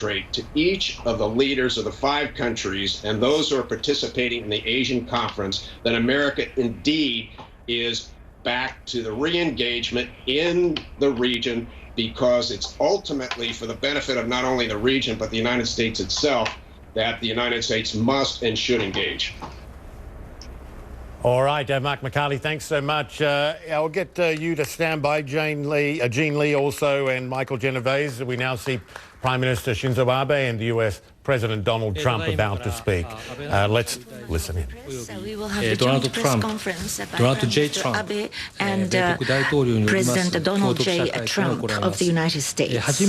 to each of the leaders of the 5 countries and those who are participating in the Asian conference that America indeed is back to the re-engagement in the region, because it's ultimately for the benefit of not only the region but the United States itself that the United States must and should engage. All right, Mark McCarthy, thanks so much. I'll get you to stand by, Jean Lee also, and Michael Genovese. We now see Prime Minister Shinzo Abe and the US President Donald Trump about to speak. Let's listen in. We will have the joint press conference by Prime Minister Abe and President Donald J. Trump of the United States. First,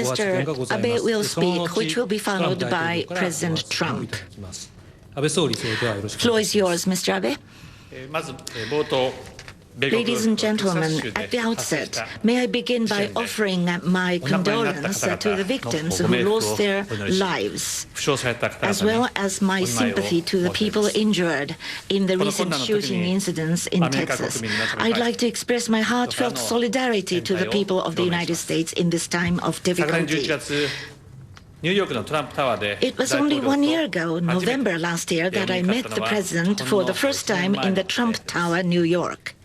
Mr. Abe will speak, which will be followed by President Trump. Floor is yours, Mr. Abe. Ladies and gentlemen, at the outset, may I begin by offering my condolence to the victims who lost their lives, as well as my sympathy to the people injured in the recent shooting incidents in Texas. I'd like to express my heartfelt solidarity to the people of the United States in this time of difficulty. It was only 1 year ago, November last year, that I met the President for the first time in the Trump Tower, New York.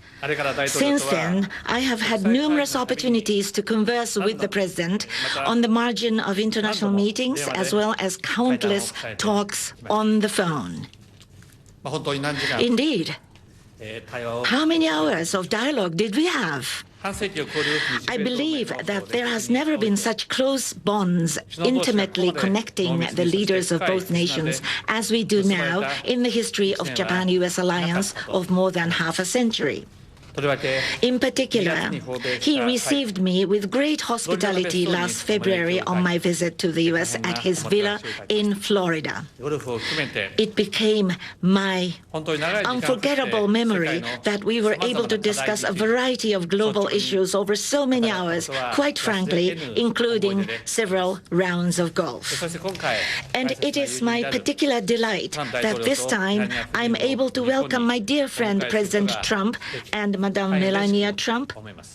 Since then, I have had numerous opportunities to converse with the President on the margin of international meetings, as well as countless talks on the phone. Indeed, how many hours of dialogue did we have? I believe that there has never been such close bonds intimately connecting the leaders of both nations as we do now in the history of Japan-US alliance of more than half a century. In particular, he received me with great hospitality last February on my visit to the U.S. at his villa in Florida. It became my unforgettable memory that we were able to discuss a variety of global issues over so many hours, quite frankly, including several rounds of golf. And it is my particular delight that this time I'm able to welcome my dear friend President Trump and Madame Melania Trump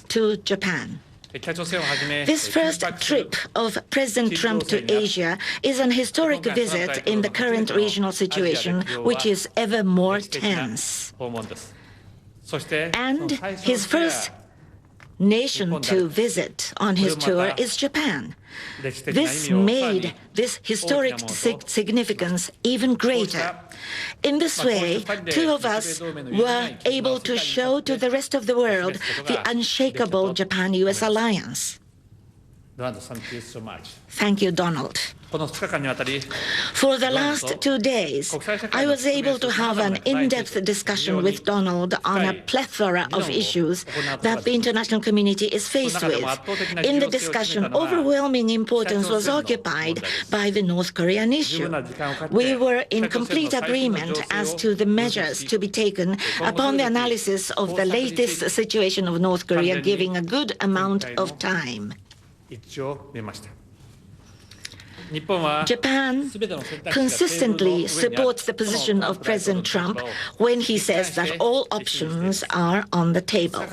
to Japan. This first trip of President Trump to Asia is an historic visit in the current regional situation, which is ever more tense. And his first nation to visit on his tour is Japan. This made this historic significance even greater. In this way, two of us were able to show to the rest of the world the unshakable Japan-US alliance. Thank you so much. Thank you, Donald. For the last 2 days, I was able to have an in-depth discussion with Donald on a plethora of issues that the international community is faced with. In the discussion, overwhelming importance was occupied by the North Korean issue. We were in complete agreement as to the measures to be taken upon the analysis of the latest situation of North Korea, giving a good amount of time. Japan consistently supports the position of President Trump when he says that all options are on the table.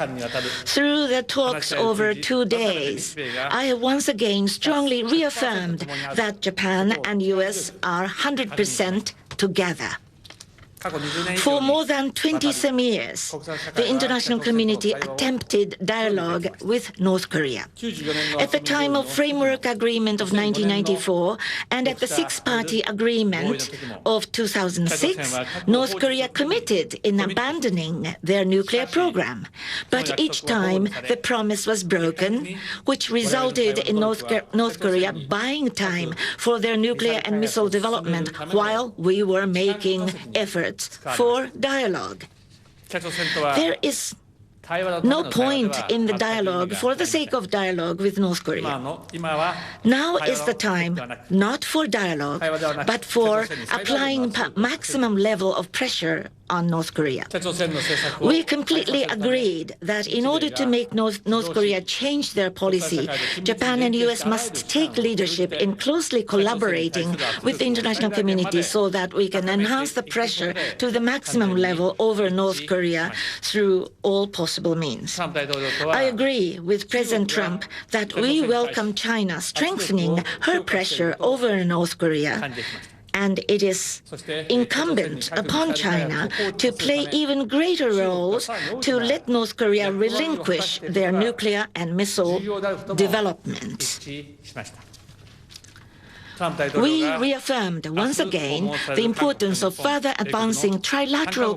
Through the talks over 2 days, I have once again strongly reaffirmed that Japan and US are 100% together. For more than 20-some years, the international community attempted dialogue with North Korea. At the time of Framework Agreement of 1994 and at the Six-Party Agreement of 2006, North Korea committed in abandoning their nuclear program. But each time, the promise was broken, which resulted in North Korea buying time for their nuclear and missile development while we were making efforts for dialogue. There is no point in the dialogue for the sake of dialogue with North Korea. Now is the time not for dialogue, but for applying maximum level of pressure on North Korea. We completely agreed that in order to make North Korea change their policy, Japan and the U.S. must take leadership in closely collaborating with the international community so that we can enhance the pressure to the maximum level over North Korea through all possible means. I agree with President Trump that we welcome China strengthening her pressure over North Korea, and it is incumbent upon China to play even greater roles to let North Korea relinquish their nuclear and missile development. We reaffirmed once again the importance of further advancing trilateral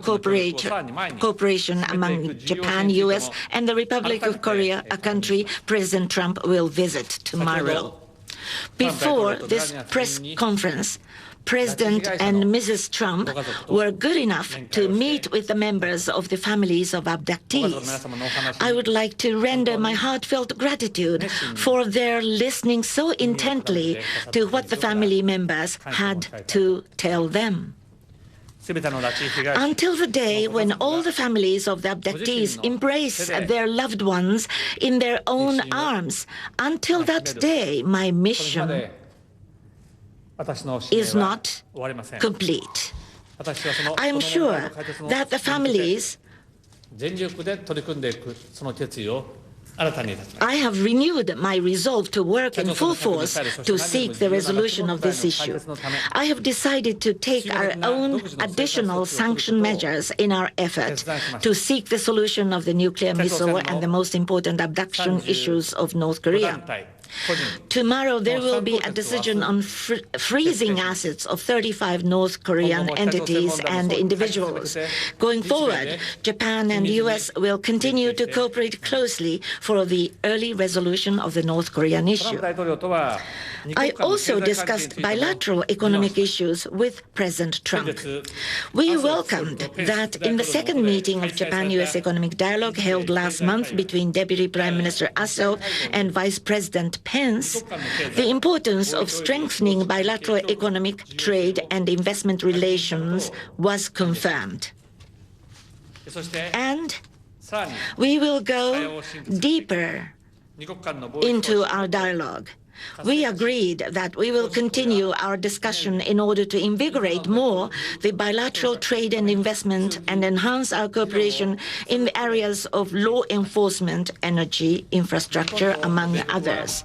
cooperation among Japan, U.S., and the Republic of Korea, a country President Trump will visit tomorrow. Before this press conference, President and Mrs. Trump were good enough to meet with the members of the families of abductees. I would like to render my heartfelt gratitude for their listening so intently to what the family members had to tell them. Until the day when all the families of the abductees embrace their loved ones in their own arms, until that day, my mission is not complete. I am sure that the families I have renewed my resolve to work in full force to seek the resolution of this issue. I have decided to take our own additional sanction measures in our effort to seek the solution of the nuclear missile and the most important abduction issues of North Korea. Tomorrow there will be a decision on freezing assets of 35 North Korean entities and individuals. Going forward, Japan and the U.S. will continue to cooperate closely for the early resolution of the North Korean issue. I also discussed bilateral economic issues with President Trump. We welcomed that in the second meeting of Japan-U.S. Economic Dialogue held last month between Deputy Prime Minister Aso and Vice President Pence, the importance of strengthening bilateral economic, trade, and investment relations was confirmed. And we will go deeper into our dialogue. We agreed that we will continue our discussion in order to invigorate more the bilateral trade and investment and enhance our cooperation in the areas of law enforcement, energy, infrastructure, among others.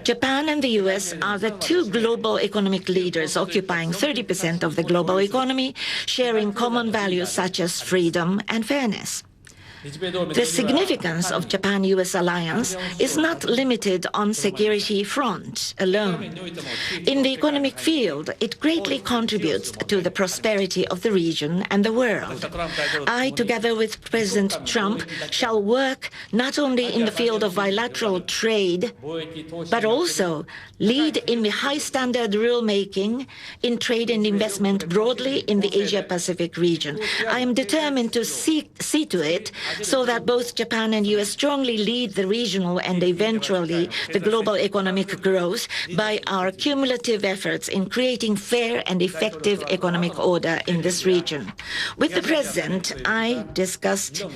Japan and the U.S. are the two global economic leaders occupying 30% of the global economy, sharing common values such as freedom and fairness. The significance of Japan-U.S. alliance is not limited on security front alone. In the economic field, it greatly contributes to the prosperity of the region and the world. I, together with President Trump, shall work not only in the field of bilateral trade, but also lead in the high-standard rulemaking in trade and investment broadly in the Asia-Pacific region. I am determined to see to it so that both Japan and U.S. strongly lead the regional and eventually the global economic growth by our cumulative efforts in creating fair and effective economic order in this region. With the President, I discussed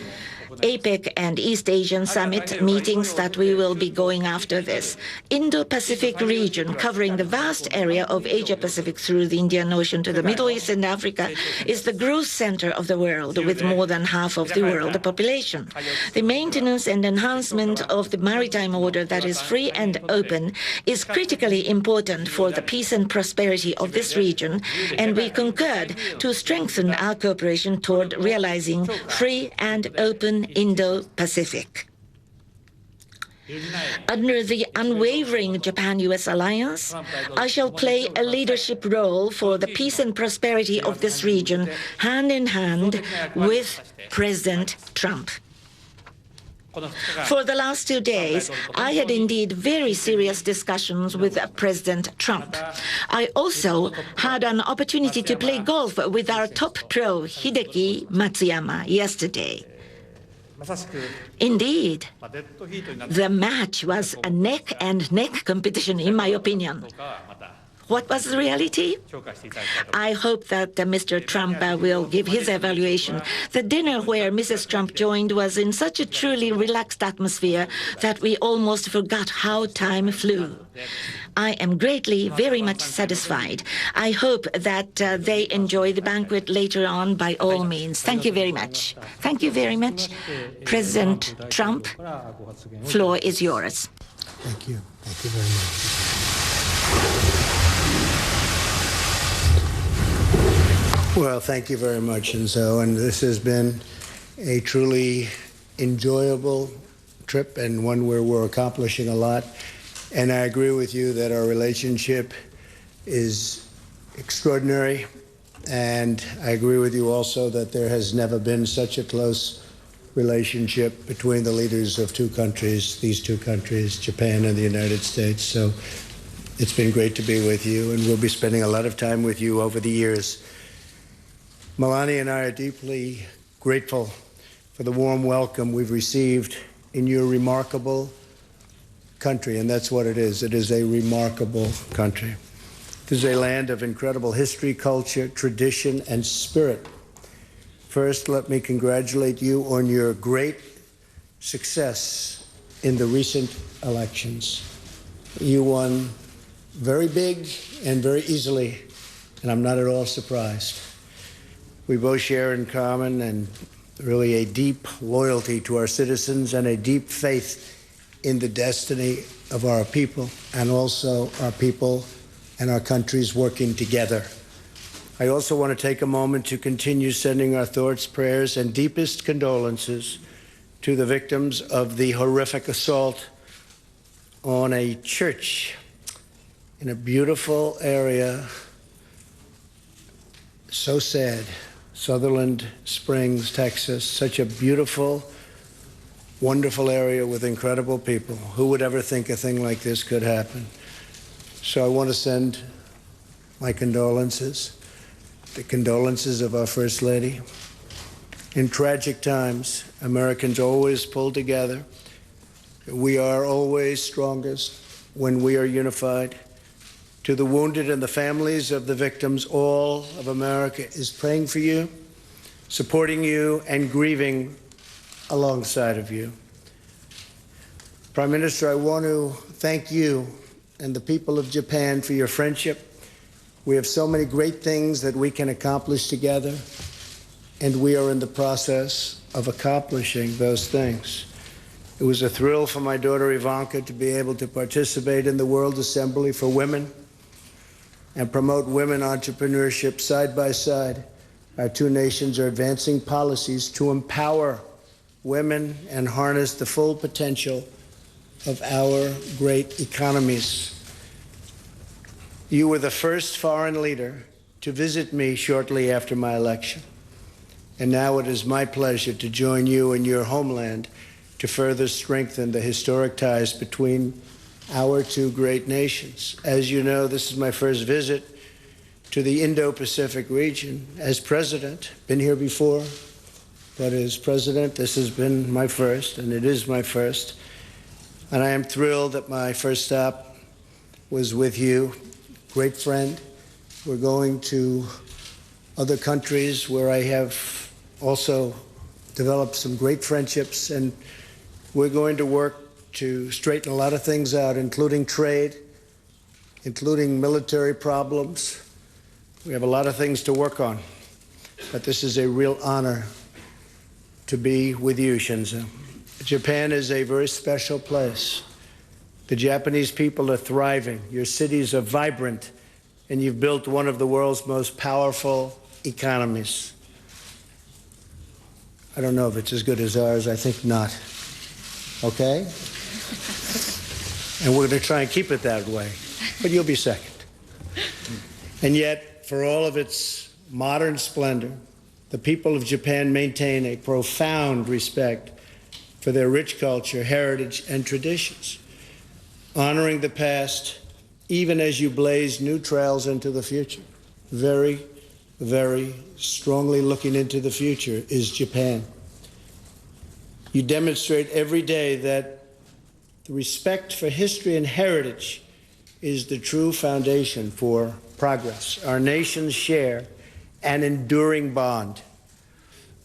APEC and East Asian Summit meetings that we will be going after this. Indo-Pacific region, covering the vast area of Asia-Pacific through the Indian Ocean to the Middle East and Africa, is the growth center of the world with more than half of the world population. The maintenance and enhancement of the maritime order that is free and open is critically important for the peace and prosperity of this region, and we concurred to strengthen our cooperation toward realizing free and open Indo-Pacific. Under the unwavering Japan-U.S. alliance, I shall play a leadership role for the peace and prosperity of this region, hand in hand with President Trump. For the last 2 days, I had indeed very serious discussions with President Trump. I also had an opportunity to play golf with our top pro, Hideki Matsuyama, yesterday. Indeed, the match was a neck-and-neck competition, in my opinion. What was the reality? I hope that Mr. Trump will give his evaluation. The dinner where Mrs. Trump joined was in such a truly relaxed atmosphere that we almost forgot how time flew. I am greatly, very much satisfied. I hope that they enjoy the banquet later on by all means. Thank you very much. Thank you very much. President Trump, floor is yours. Thank you. Thank you very much. Well, thank you very much, Shinzo. And this has been a truly enjoyable trip and one where we're accomplishing a lot. And I agree with you that our relationship is extraordinary. And I agree with you also that there has never been such a close relationship between the leaders of two countries, these two countries, Japan and the United States. So it's been great to be with you, and we'll be spending a lot of time with you over the years. Melania and I are deeply grateful for the warm welcome we've received in your remarkable country, and that's what it is. It is a remarkable country. This is a land of incredible history, culture, tradition, and spirit. First, let me congratulate you on your great success in the recent elections. You won very big and very easily, and I'm not at all surprised. We both share in common and really a deep loyalty to our citizens and a deep faith in the destiny of our people, and also our people and our countries working together. I also want to take a moment to continue sending our thoughts, prayers, and deepest condolences to the victims of the horrific assault on a church in a beautiful area. So sad. Sutherland Springs, Texas, such a beautiful, wonderful area with incredible people. Who would ever think a thing like this could happen? So I want to send my condolences, the condolences of our First Lady. In tragic times, Americans always pull together. We are always strongest when we are unified. To the wounded and the families of the victims, all of America is praying for you, supporting you, and grieving alongside of you. Prime Minister, I want to thank you and the people of Japan for your friendship. We have so many great things that we can accomplish together, and we are in the process of accomplishing those things. It was a thrill for my daughter Ivanka to be able to participate in the World Assembly for Women and promote women entrepreneurship side by side. Our two nations are advancing policies to empower women and harness the full potential of our great economies. You were the first foreign leader to visit me shortly after my election. And now it is my pleasure to join you in your homeland to further strengthen the historic ties between our two great nations. As you know, this is my first visit to the Indo-Pacific region as president. Been here before, but as president, this has been my first, and it is my first. And I am thrilled that my first stop was with you, great friend. We're going to other countries where I have also developed some great friendships, and we're going to work to straighten a lot of things out, including trade, including military problems. We have a lot of things to work on, but this is a real honor to be with you, Shinzo. Japan is a very special place. The Japanese people are thriving. Your cities are vibrant, and you've built one of the world's most powerful economies. I don't know if it's as good as ours. I think not. Okay? And we're going to try and keep it that way. But you'll be second. And yet, for all of its modern splendor, the people of Japan maintain a profound respect for their rich culture, heritage, and traditions, honoring the past even as you blaze new trails into the future. Very, very strongly looking into the future is Japan. You demonstrate every day that the respect for history and heritage is the true foundation for progress. Our nations share an enduring bond.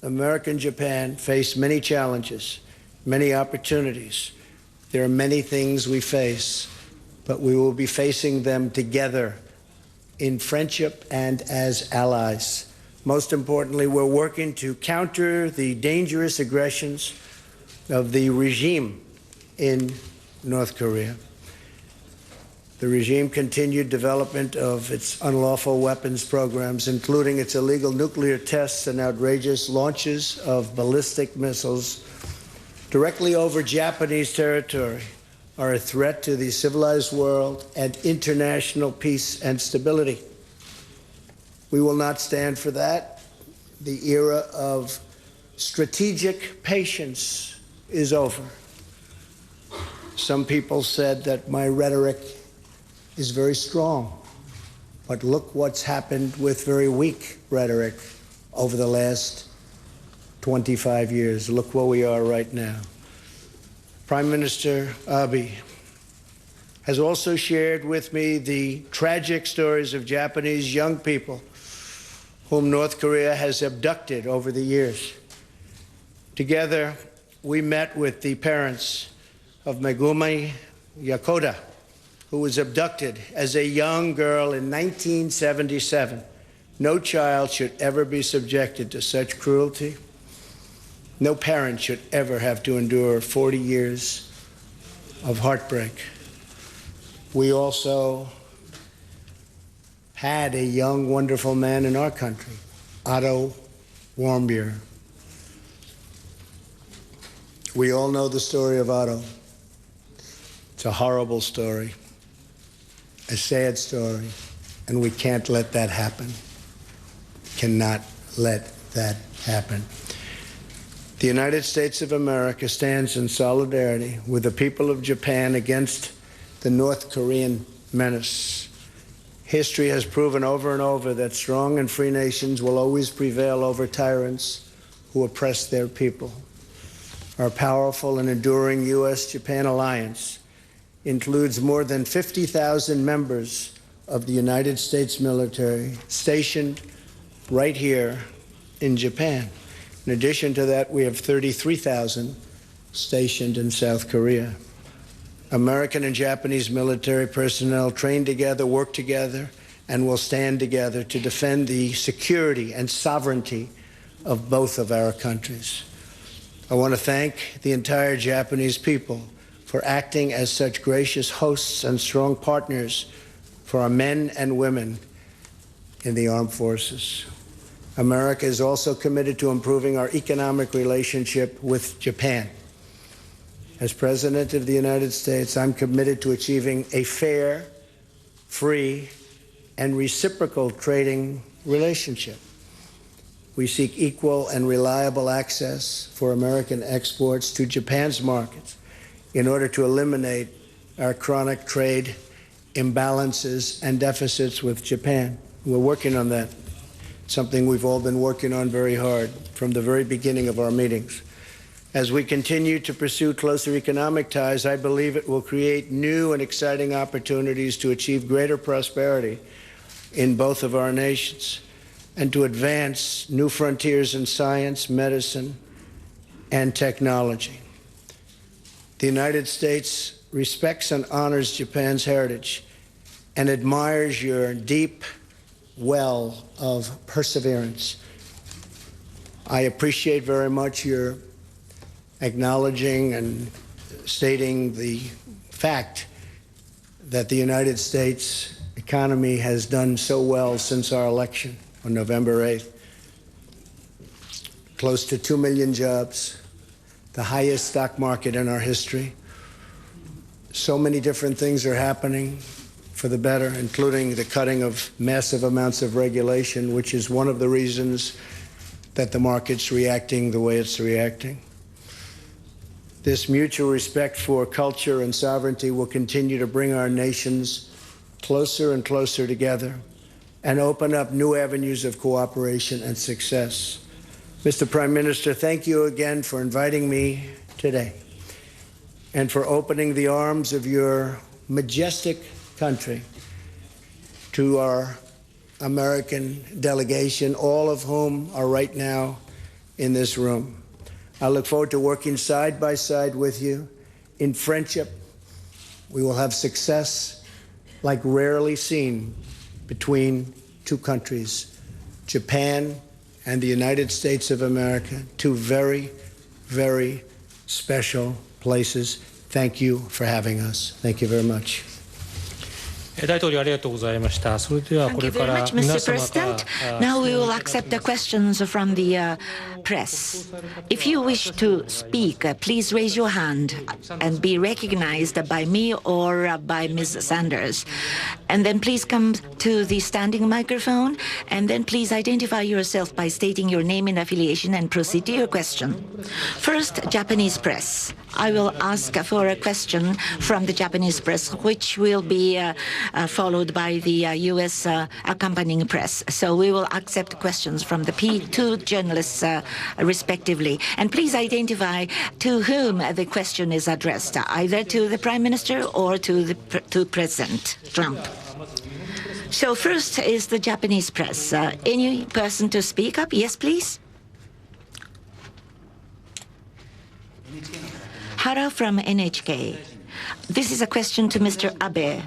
America and Japan face many challenges, many opportunities. There are many things we face, but we will be facing them together in friendship and as allies. Most importantly, we're working to counter the dangerous aggressions of the regime in North Korea. The regime continued development of its unlawful weapons programs, including its illegal nuclear tests and outrageous launches of ballistic missiles directly over Japanese territory, are a threat to the civilized world and international peace and stability. We will not stand for that. The era of strategic patience is over. Some people said that my rhetoric is very strong, but look what's happened with very weak rhetoric over the last 25 years. Look where we are right now. Prime Minister Abe has also shared with me the tragic stories of Japanese young people whom North Korea has abducted over the years. Together, we met with the parents of Megumi Yakoda, who was abducted as a young girl in 1977. No child should ever be subjected to such cruelty. No parent should ever have to endure 40 years of heartbreak. We also had a young, wonderful man in our country, Otto Warmbier. We all know the story of Otto. It's a horrible story, a sad story, and we can't let that happen. Cannot let that happen. The United States of America stands in solidarity with the people of Japan against the North Korean menace. History has proven over and over that strong and free nations will always prevail over tyrants who oppress their people. Our powerful and enduring U.S.-Japan alliance includes more than 50,000 members of the United States military stationed right here in Japan. In addition to that, we have 33,000 stationed in South Korea. American and Japanese military personnel train together, work together, and will stand together to defend the security and sovereignty of both of our countries. I want to thank the entire Japanese people for acting as such gracious hosts and strong partners for our men and women in the armed forces. America is also committed to improving our economic relationship with Japan. As President of the United States, I'm committed to achieving a fair, free, and reciprocal trading relationship. We seek equal and reliable access for American exports to Japan's markets in order to eliminate our chronic trade imbalances and deficits with Japan. We're working on that. Something we've all been working on very hard from the very beginning of our meetings. As we continue to pursue closer economic ties, I believe it will create new and exciting opportunities to achieve greater prosperity in both of our nations and to advance new frontiers in science, medicine, and technology. The United States respects and honors Japan's heritage and admires your deep well of perseverance. I appreciate very much your acknowledging and stating the fact that the United States economy has done so well since our election on November 8th. Close to 2 million jobs, the highest stock market in our history. So many different things are happening for the better, including the cutting of massive amounts of regulation, which is one of the reasons that the market's reacting the way it's reacting. This mutual respect for culture and sovereignty will continue to bring our nations closer and closer together and open up new avenues of cooperation and success. Mr. Prime Minister, thank you again for inviting me today and for opening the arms of your majestic country, to our American delegation, all of whom are right now in this room. I look forward to working side by side with you in friendship. We will have success like rarely seen between two countries, Japan and the United States of America, two very, very special places. Thank you for having us. Thank you very much. 大統領ありがとうございました。それではこれから Mr. President. Now we will accept the questions from the press. If you wish to speak, please raise your hand and be recognized by me or by Ms. Sanders. And then please come to the standing microphone, and then please identify yourself by stating your name and affiliation and proceed to your question. First, Japanese press. I will ask for a question from the Japanese press, which will be followed by the U.S. Accompanying press. So we will accept questions from the two journalists respectively. And please identify to whom the question is addressed, either to the Prime Minister or to President Trump. So first is the Japanese press. Any person to speak up? Yes, please. Hara from NHK. This is a question to Mr. Abe.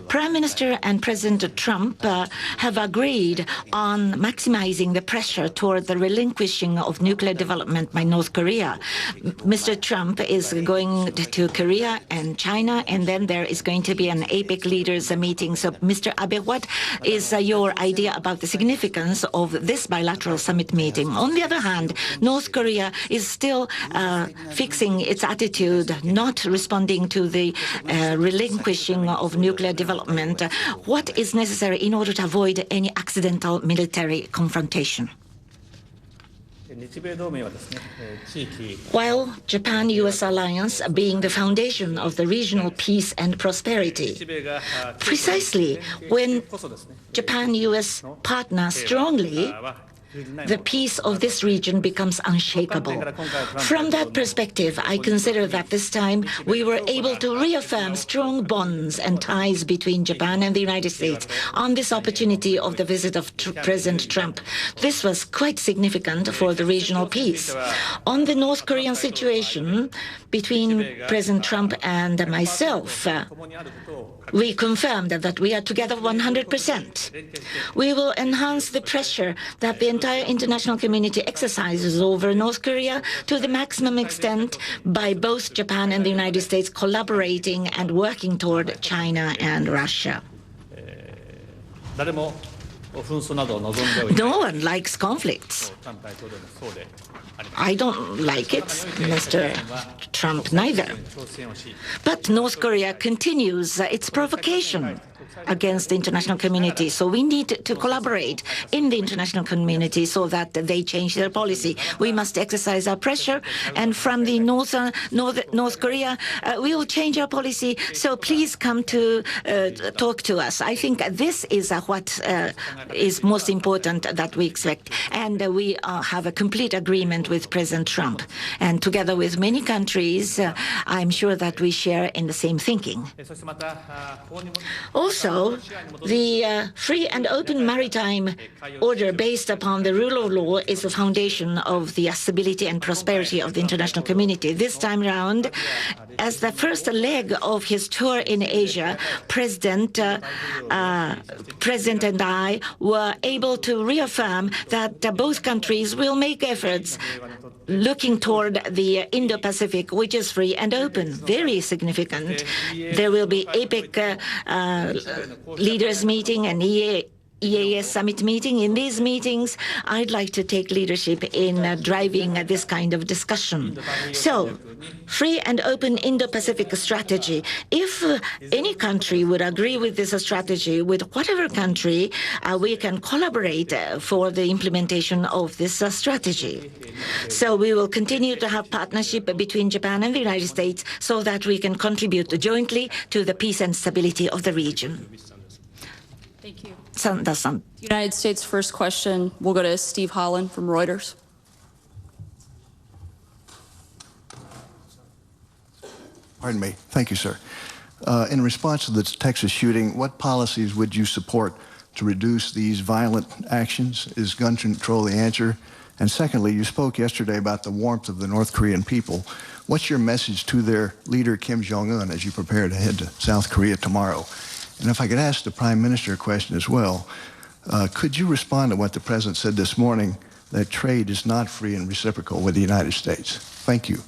Prime Minister and President Trump have agreed on maximizing the pressure toward the relinquishing of nuclear development by North Korea. Mr. Trump is going to Korea and China, and then there is going to be an APEC leaders meeting. So, Mr. Abe, what is your idea about the significance of this bilateral summit meeting? On the other hand, North Korea is still fixing its attitude, not responding to the relinquishing of nuclear development. What is necessary in order to avoid any accidental military confrontation? While Japan-U.S. alliance being the foundation of the regional peace and prosperity, precisely when Japan-U.S. partner strongly, the peace of this region becomes unshakable. From that perspective, I consider that this time we were able to reaffirm strong bonds and ties between Japan and the United States on this opportunity of the visit of President Trump. This was quite significant for the regional peace. On the North Korean situation, between President Trump and myself, we confirmed that we are together 100%. We will enhance the pressure that the entire international community exercises over North Korea to the maximum extent by both Japan and the United States collaborating and working toward China and Russia. No one likes conflicts. I don't like it, Mr. Trump neither. But North Korea continues its provocation against the international community. So we need to collaborate in the international community so that they change their policy. We must exercise our pressure, and from the North Korea, we will change our policy. So please come to talk to us. I think this is what is most important that we expect. And we have a complete agreement with President Trump. And together with many countries, I'm sure that we share in the same thinking. Also, the free and open maritime order based upon the rule of law is the foundation of the stability and prosperity of the international community. This time around, as the first leg of his tour in Asia, President and I were able to reaffirm that both countries will make efforts looking toward the Indo-Pacific, which is free and open, very significant. There will be APEC leaders meeting and EAS summit meeting. In these meetings, I'd like to take leadership in driving this kind of discussion. So, free and open Indo-Pacific strategy. If any country would agree with this strategy, with whatever country, we can collaborate for the implementation of this strategy. So we will continue to have partnership between Japan and the United States so that we can contribute jointly to the peace and stability of the region. Thank you. Sanders-san. United States first question will go to Steve Holland from Reuters. Pardon me. Thank you, sir. In response to the Texas shooting, what policies would you support to reduce these violent actions? Is gun control the answer? And secondly, you spoke yesterday about the warmth of the North Korean people. What's your message to their leader, Kim Jong-un, as you prepare to head to South Korea tomorrow? And if I could ask the Prime Minister a question as well, could you respond to what the President said this morning, that trade is not free and reciprocal with the United States? Thank you.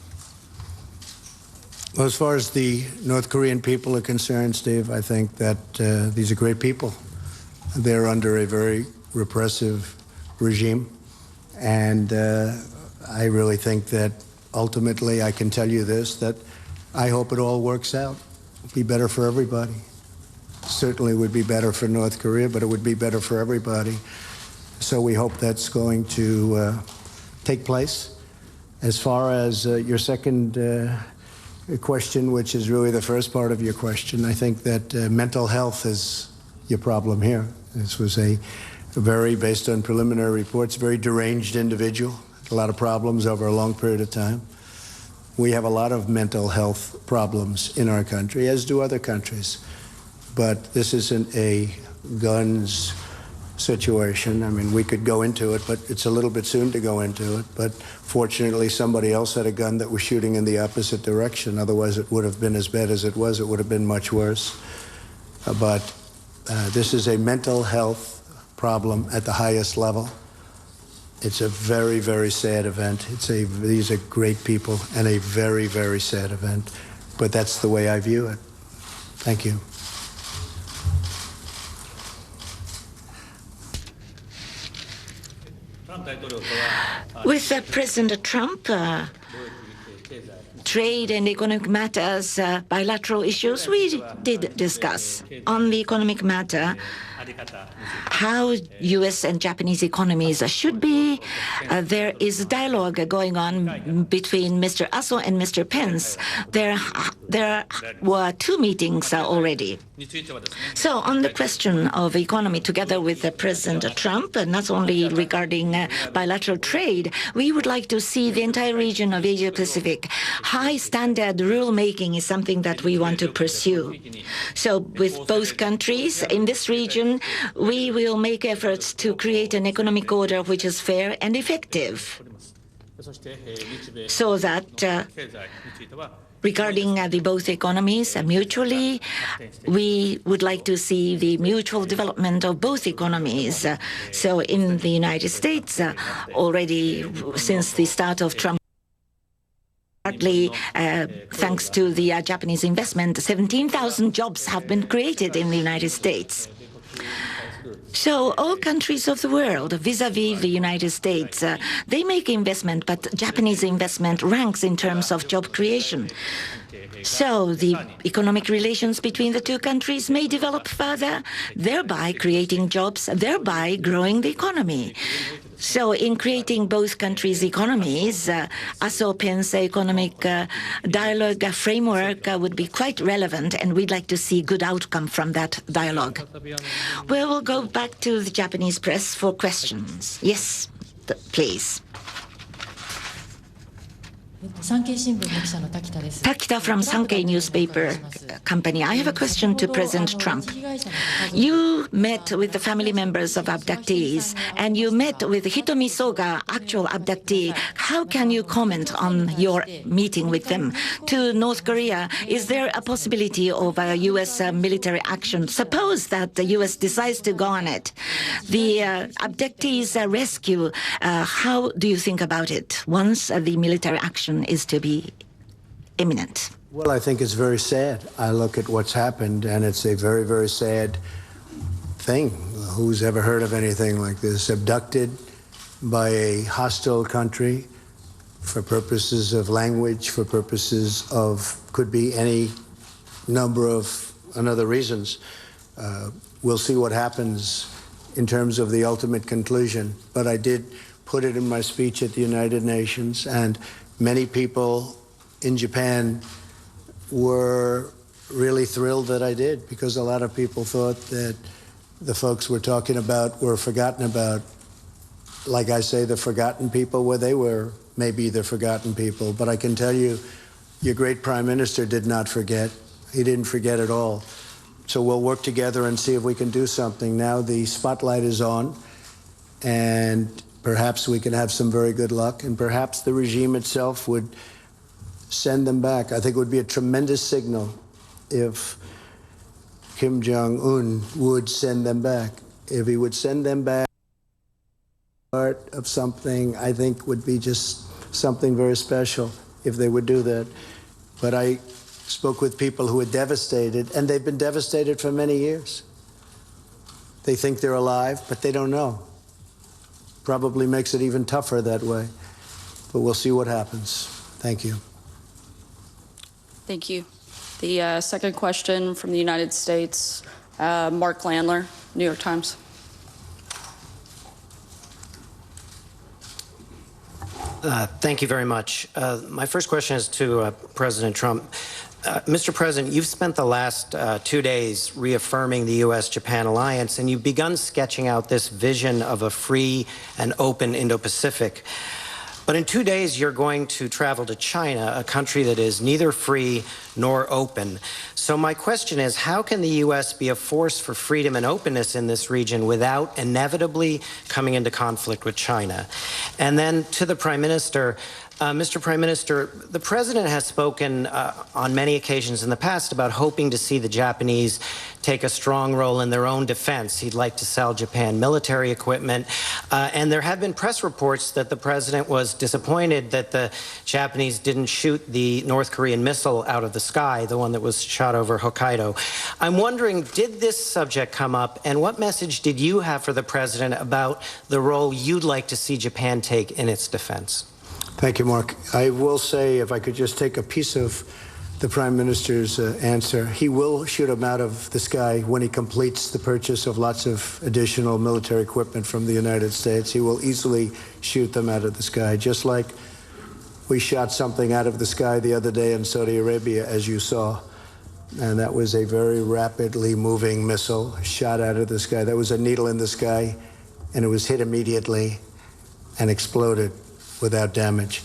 Well, as far as the North Korean people are concerned, Steve, I think that these are great people. They're under a very repressive regime. And I really think that ultimately I can tell you this, that I hope it all works out. It'd be better for everybody. Certainly would be better for North Korea, but it would be better for everybody. So we hope that's going to take place. As far as your second question, which is really the first part of your question, I think that mental health is your problem here. This was a very, based on preliminary reports, very deranged individual, a lot of problems over a long period of time. We have a lot of mental health problems in our country, as do other countries. But this isn't a guns situation. I mean, we could go into it, but it's a little bit soon to go into it. But fortunately, somebody else had a gun that was shooting in the opposite direction. Otherwise, it would have been as bad as it was. It would have been much worse. But this is a mental health problem at the highest level. It's a very, very sad event. These are great people and a very, very sad event. But that's the way I view it. Thank you. With President Trump, trade and economic matters, bilateral issues, we did discuss. On the economic matter, how U.S. and Japanese economies should be. There is dialogue going on between Mr. Aso and Mr. Pence. There were 2 meetings already. So on the question of economy, together with President Trump, not only regarding bilateral trade, we would like to see the entire region of Asia-Pacific. High standard rule-making is something that we want to pursue. So with both countries in this region, we will make efforts to create an economic order which is fair and effective, so that regarding the both economies mutually, we would like to see the mutual development of both economies. So in the United States, already since the start of Trump, partly thanks to the Japanese investment, 17,000 jobs have been created in the United States. So all countries of the world, vis-à-vis the United States, they make investment, but Japanese investment ranks in terms of job creation. So the economic relations between the 2 countries may develop further, thereby creating jobs, thereby growing the economy. So in creating both countries' economies, Aso-Pence economic dialogue framework would be quite relevant, and we'd like to see good outcome from that dialogue. We will go back to the Japanese press for questions. Yes, please. Takita from Sankei newspaper company. I have a question to President Trump. You met with the family members of abductees, and you met with Hitomi Soga, actual abductee. How can you comment on your meeting with them? To North Korea, is there a possibility of a U.S. military action? Suppose that the U.S. decides to go on it. The abductees rescue, how do you think about it once the military action is to be imminent? Well, I think it's very sad. I look at what's happened, and it's a very, very sad thing. Who's ever heard of anything like this? Abducted by a hostile country for purposes of language, for purposes of, could be any number of other reasons. We'll see what happens in terms of the ultimate conclusion. But I did put it in my speech at the United Nations, and many people in Japan were really thrilled that I did, because a lot of people thought that the folks we're talking about were forgotten about. Like I say, the forgotten people, well, they were maybe the forgotten people. But I can tell you, your great Prime Minister did not forget, He didn't forget at all. So we'll work together and see if we can do something. Now the spotlight is on, and perhaps we can have some very good luck, and perhaps the regime itself would send them back. I think it would be a tremendous signal if Kim Jong-un would send them back. If he would send them back, part of something I think would be just something very special if they would do that. But I spoke with people who are devastated, and they've been devastated for many years. They think they're alive, but they don't know. Probably makes it even tougher that way. But we'll see what happens. Thank you. Thank you. The second question from the United States, Mark Landler, New York Times. Thank you very much. My first question is to President Trump. Mr. President, you've spent the last 2 days reaffirming the U.S.-Japan alliance, and you've begun sketching out this vision of a free and open Indo-Pacific. But in 2 days, you're going to travel to China, a country that is neither free nor open. So my question is, how can the U.S. be a force for freedom and openness in this region without inevitably coming into conflict with China? And then to the Prime Minister, Mr. Prime Minister, the President has spoken on many occasions in the past about hoping to see the Japanese take a strong role in their own defense. He'd like to sell Japan military equipment. And there have been press reports that the President was disappointed that the Japanese didn't shoot the North Korean missile out of the sky, the one that was shot over Hokkaido. I'm wondering, did this subject come up, and what message did you have for the President about the role you'd like to see Japan take in its defense? Thank you, Mark. I will say, if I could just take a piece of the Prime Minister's answer, he will shoot them out of the sky when he completes the purchase of lots of additional military equipment from the United States. He will easily shoot them out of the sky, just like we shot something out of the sky the other day in Saudi Arabia, as you saw. And that was a very rapidly moving missile shot out of the sky. That was a needle in the sky, and it was hit immediately and exploded without damage.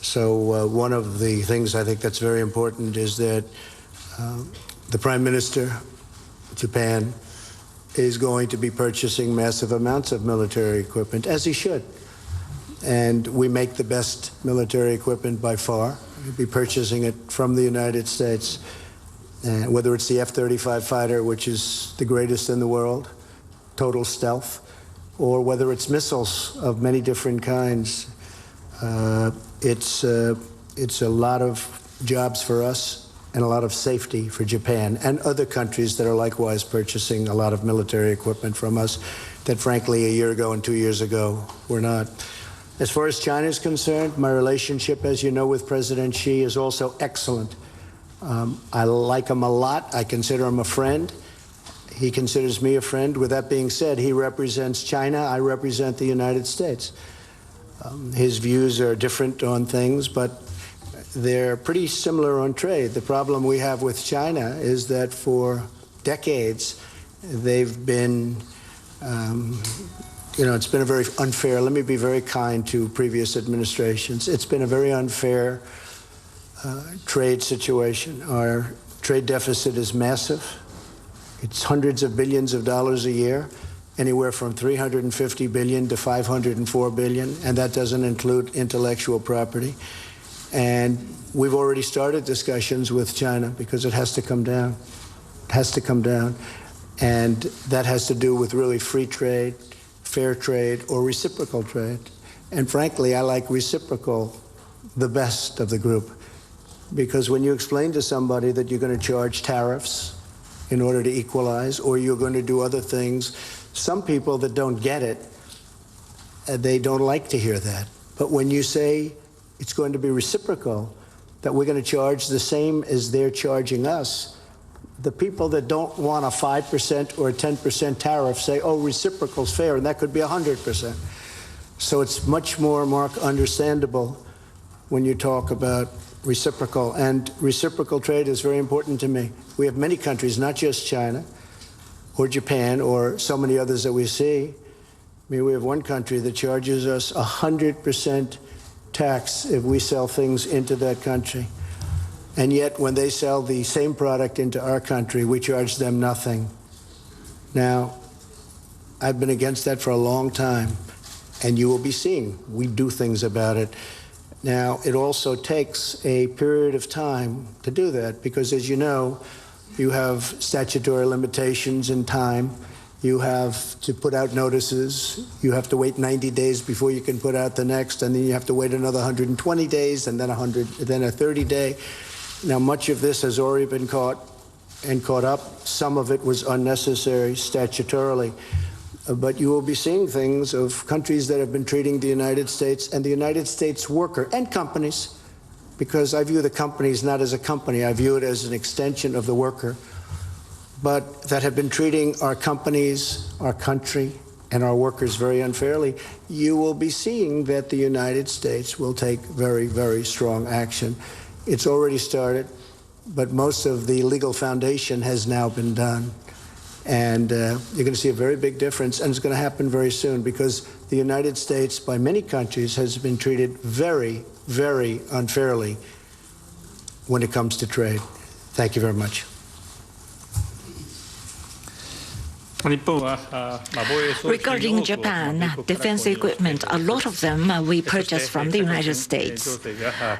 So one of the things I think that's very important is that the Prime Minister of Japan is going to be purchasing massive amounts of military equipment, as he should. And we make the best military equipment by far. We'll be purchasing it from the United States, whether it's the F-35 fighter, which is the greatest in the world, total stealth, or whether it's missiles of many different kinds. It's a lot of jobs for us and a lot of safety for Japan and other countries that are likewise purchasing a lot of military equipment from us that, frankly, a year ago and 2 years ago were not. As far as China is concerned, my relationship, as you know, with President Xi is also excellent. I like him a lot. I consider him a friend. He considers me a friend. With that being said, he represents China. I represent the United States. His views are different on things, but they're pretty similar on trade. The problem we have with China is that for decades, they've been, it's been a very unfair, let me be very kind to previous administrations. It's been a very unfair trade situation. Our trade deficit is massive. It's hundreds of billions of dollars a year. Anywhere from $350 billion to $504 billion, and that doesn't include intellectual property. And we've already started discussions with China because it has to come down. It has to come down. And that has to do with really free trade, fair trade, or reciprocal trade. And frankly, I like reciprocal the best of the group, because when you explain to somebody that you're going to charge tariffs in order to equalize, or you're going to do other things, some people that don't get it, they don't like to hear that. But when you say it's going to be reciprocal, that we're going to charge the same as they're charging us, the people that don't want a 5% or a 10% tariff say, oh, reciprocal's fair, and that could be 100%. So it's much more, Mark, understandable when you talk about reciprocal. And reciprocal trade is very important to me. We have many countries, not just China, or Japan, or so many others that we see. I mean, we have one country that charges us 100% tax if we sell things into that country. And yet, when they sell the same product into our country, we charge them nothing. Now, I've been against that for a long time, and you will be seeing we do things about it. Now, it also takes a period of time to do that because, as you know, you have statutory limitations in time. You have to put out notices. You have to wait 90 days before you can put out the next, and then you have to wait another 120 days, and then a 30-day. Now, much of this has already been caught up. Some of it was unnecessary statutorily. But you will be seeing things of countries that have been treating the United States and the United States worker and companies, because I view the companies not as a company, I view it as an extension of the worker, but that have been treating our companies, our country, and our workers very unfairly. You will be seeing that the United States will take very, very strong action. It's already started, but most of the legal foundation has now been done. And you're going to see a very big difference, and it's going to happen very soon because the United States, by many countries, has been treated very, very unfairly when it comes to trade. Thank you very much. Regarding Japan, defense equipment, a lot of them we purchase from the United States.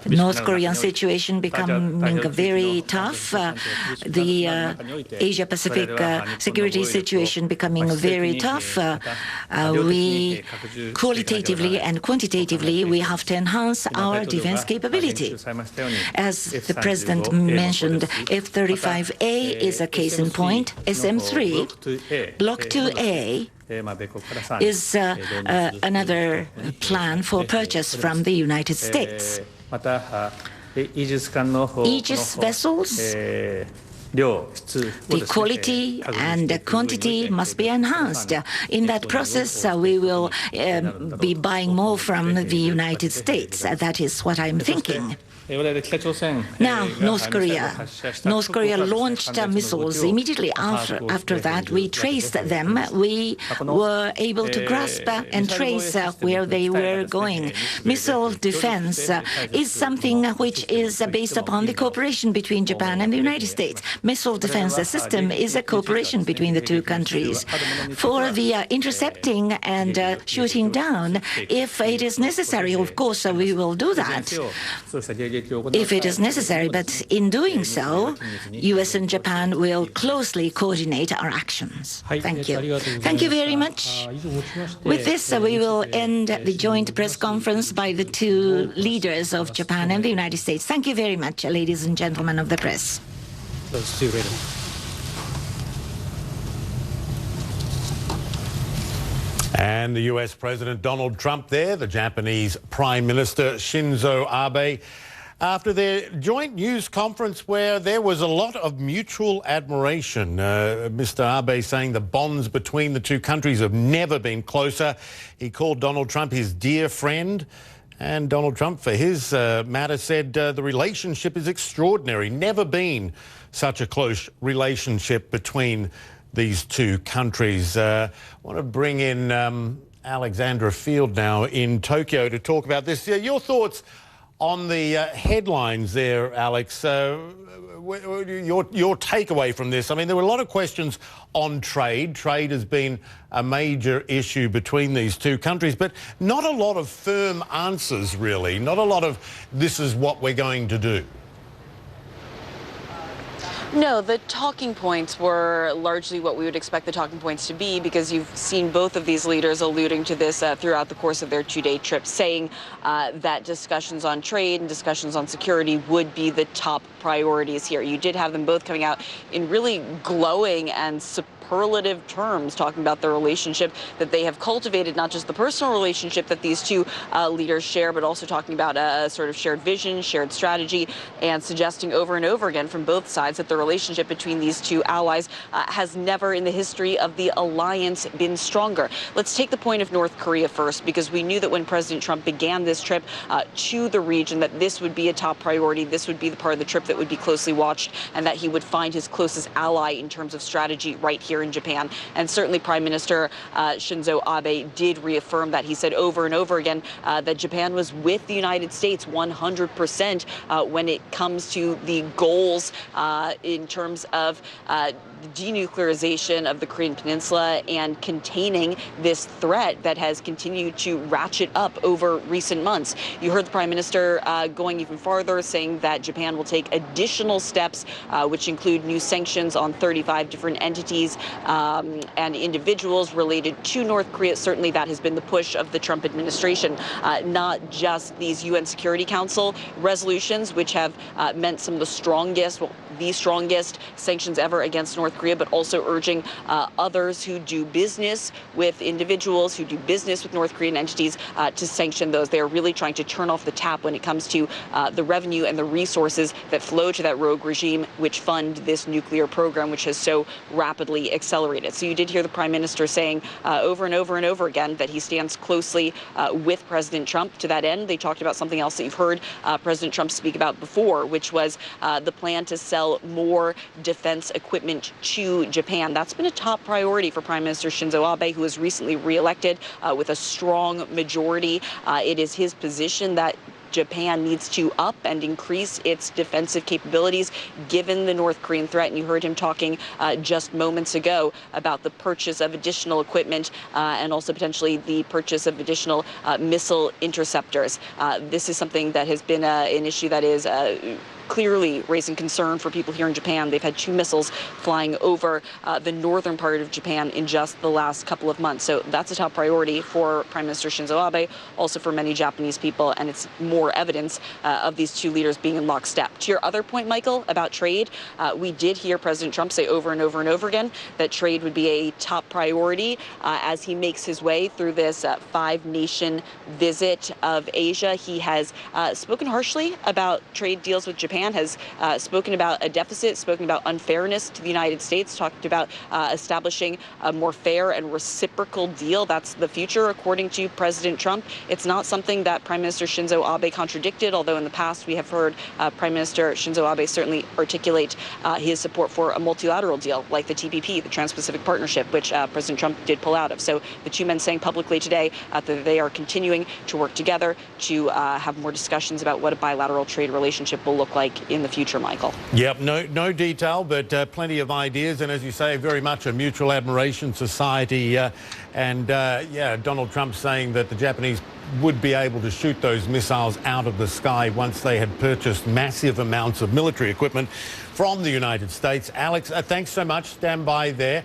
North Korean situation becoming very tough. The Asia-Pacific security situation becoming very tough. We qualitatively and quantitatively, we have to enhance our defense capability. As the President mentioned, F-35A is a case in point. SM-3, Block 2A is another plan for purchase from the United States. Aegis vessels, the quality and the quantity must be enhanced. In that process, we will be buying more from the United States. That is what I'm thinking. Now, North Korea. North Korea launched missiles. Immediately after that, we traced them. We were able to grasp and trace where they were going. Missile defense is something which is based upon the cooperation between Japan and the United States. Missile defense system is a cooperation between the two countries. For the intercepting and shooting down, if it is necessary, of course, we will do that. If it is necessary, but in doing so, U.S. and Japan will closely coordinate our actions. Thank you. Thank you very much. With this, we will end the joint press conference by the two leaders of Japan and the United States. Thank you very much, ladies and gentlemen of the press. And the US President Donald Trump there, the Japanese Prime Minister Shinzo Abe, after their joint news conference where there was a lot of mutual admiration. Mr. Abe saying the bonds between the two countries have never been closer. He called Donald Trump his dear friend. And Donald Trump, for his matter, said the relationship is extraordinary. Never been such a close relationship between these two countries. I want to bring in Alexandra Field now in Tokyo to talk about this. Your thoughts on the headlines there, Alex. Your takeaway from this. I mean, there were a lot of questions on trade. Trade has been a major issue between these two countries, but not a lot of firm answers, really. Not a lot of this is what we're going to do. No, the talking points were largely what we would expect the talking points to be, because you've seen both of these leaders alluding to this throughout the course of their two-day trip, saying that discussions on trade and discussions on security would be the top priorities here. You did have them both coming out in really glowing and superlative terms, talking about the relationship that they have cultivated, not just the personal relationship that these two leaders share, but also talking about a sort of shared vision, shared strategy, and suggesting over and over again from both sides that the relationship between these two allies has never in the history of the alliance been stronger. Let's take the point of North Korea first, because we knew that when President Trump began this trip to the region, that this would be a top priority, this would be the part of the trip that would be closely watched, and that he would find his closest ally in terms of strategy right here here in Japan. And certainly Prime Minister Shinzo Abe did reaffirm that. He said over and over again that Japan was with the United States 100% when it comes to the goals in terms of denuclearization of the Korean Peninsula and containing this threat that has continued to ratchet up over recent months. You heard the Prime Minister going even farther, saying that Japan will take additional steps, which include new sanctions on 35 different entities and individuals related to North Korea. Certainly that has been the push of the Trump administration, not just these UN Security Council resolutions, which have meant some of the strongest, the strongest sanctions ever against North Korea, but also urging others who do business with individuals, who do business with North Korean entities, to sanction those. They are really trying to turn off the tap when it comes to the revenue and the resources that flow to that rogue regime, which fund this nuclear program, which has so rapidly accelerated. So you did hear the Prime Minister saying over and over and over again that he stands closely with President Trump. To that end, they talked about something else that you've heard President Trump speak about before, which was the plan to sell more defense equipment to Japan. That's been a top priority for Prime Minister Shinzo Abe, who was recently reelected with a strong majority. It is his position that Japan needs to up and increase its defensive capabilities given the North Korean threat. And you heard him talking just moments ago about the purchase of additional equipment and also potentially the purchase of additional missile interceptors. This is something that has been an issue that is clearly raising concern for people here in Japan. They've had 2 missiles flying over the northern part of Japan in just the last couple of months. So that's a top priority for Prime Minister Shinzo Abe, also for many Japanese people, and it's more evidence of these 2 leaders being in lockstep. To your other point, Michael, about trade, we did hear President Trump say over and over and over again that trade would be a top priority as he makes his way through this 5-nation visit of Asia. He has spoken harshly about trade deals with Japan, has spoken about a deficit, spoken about unfairness to the United States, talked about establishing a more fair and reciprocal deal. That's the future, according to President Trump. It's not something that Prime Minister Shinzo Abe contradicted, although in the past we have heard Prime Minister Shinzo Abe certainly articulate his support for a multilateral deal like the TPP, the Trans-Pacific Partnership, which President Trump did pull out of. So the 2 men saying publicly today that they are continuing to work together to have more discussions about what a bilateral trade relationship will look like in the future, Michael. Yep, no detail, but plenty of ideas, and as you say, very much a mutual admiration society. Yeah, Donald Trump saying that the Japanese would be able to shoot those missiles out of the sky once they had purchased massive amounts of military equipment from the United States. Alex, thanks so much. Stand by there.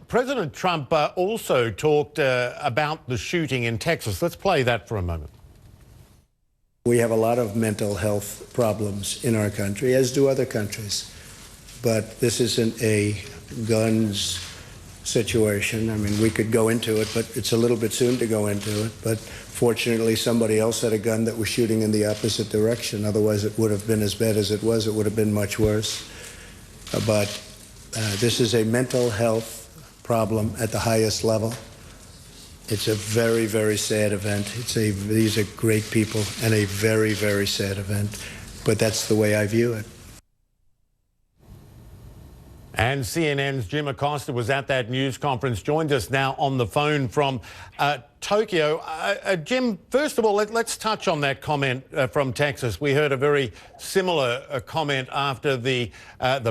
President Trump also talked about the shooting in Texas. Let's play that for a moment. We have a lot of mental health problems in our country, as do other countries. But this isn't a guns situation. I mean, we could go into it, but it's a little bit soon to go into it. But fortunately, somebody else had a gun that was shooting in the opposite direction. Otherwise, it would have been as bad as it was. It would have been much worse. But this is a mental health problem at the highest level. It's a very, very sad event. These are great people and a very, very sad event. But that's the way I view it. And CNN's Jim Acosta was at that news conference, joined us now on the phone from Tokyo. Jim, first of all, let's touch on that comment from Texas. We heard a very similar comment after the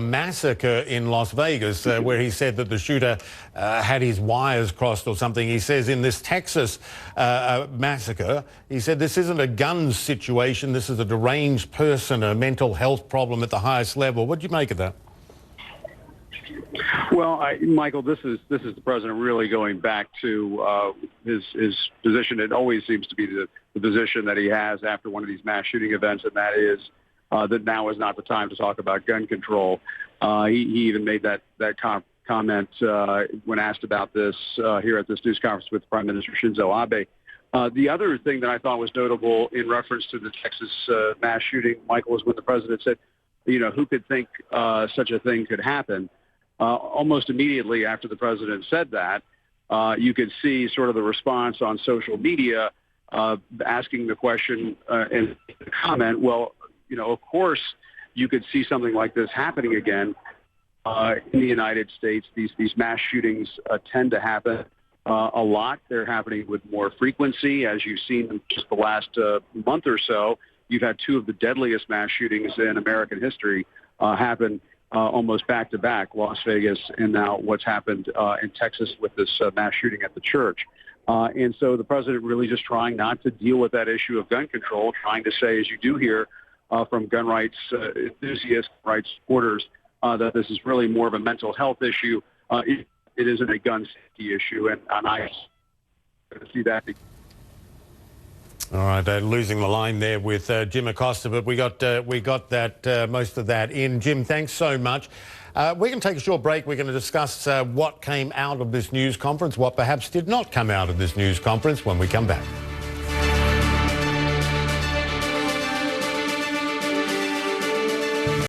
massacre in Las Vegas, where he said that the shooter had his wires crossed or something. He says in this Texas massacre, he said this isn't a guns situation, this is a deranged person, a mental health problem at the highest level. What do you make of that? Well, Michael, this is the president really going back to his position. It always seems to be the position that he has after one of these mass shooting events, and that is that now is not the time to talk about gun control. He even made that comment when asked about this here at this news conference with Prime Minister Shinzo Abe. The other thing that I thought was notable in reference to the Texas mass shooting, Michael, was when the president said, who could think such a thing could happen? Almost immediately after the president said that, you could see sort of the response on social media asking the question and the comment, well, of course you could see something like this happening again. in the United States. These mass shootings tend to happen a lot. They're happening with more frequency. As you've seen in just the last month or so, you've had two of the deadliest mass shootings in American history happen almost back to back, Las Vegas and now what's happened in Texas with this mass shooting at the church. And so the president really just trying not to deal with that issue of gun control, trying to say, as you do hear from gun rights enthusiasts, rights supporters, that this is really more of a mental health issue. It isn't a gun safety issue, and I see that. All right, losing the line there with Jim Acosta, but we got that most of that in. Jim, thanks so much. We're going to take a short break. We're going to discuss what came out of this news conference, what perhaps did not come out of this news conference when we come back.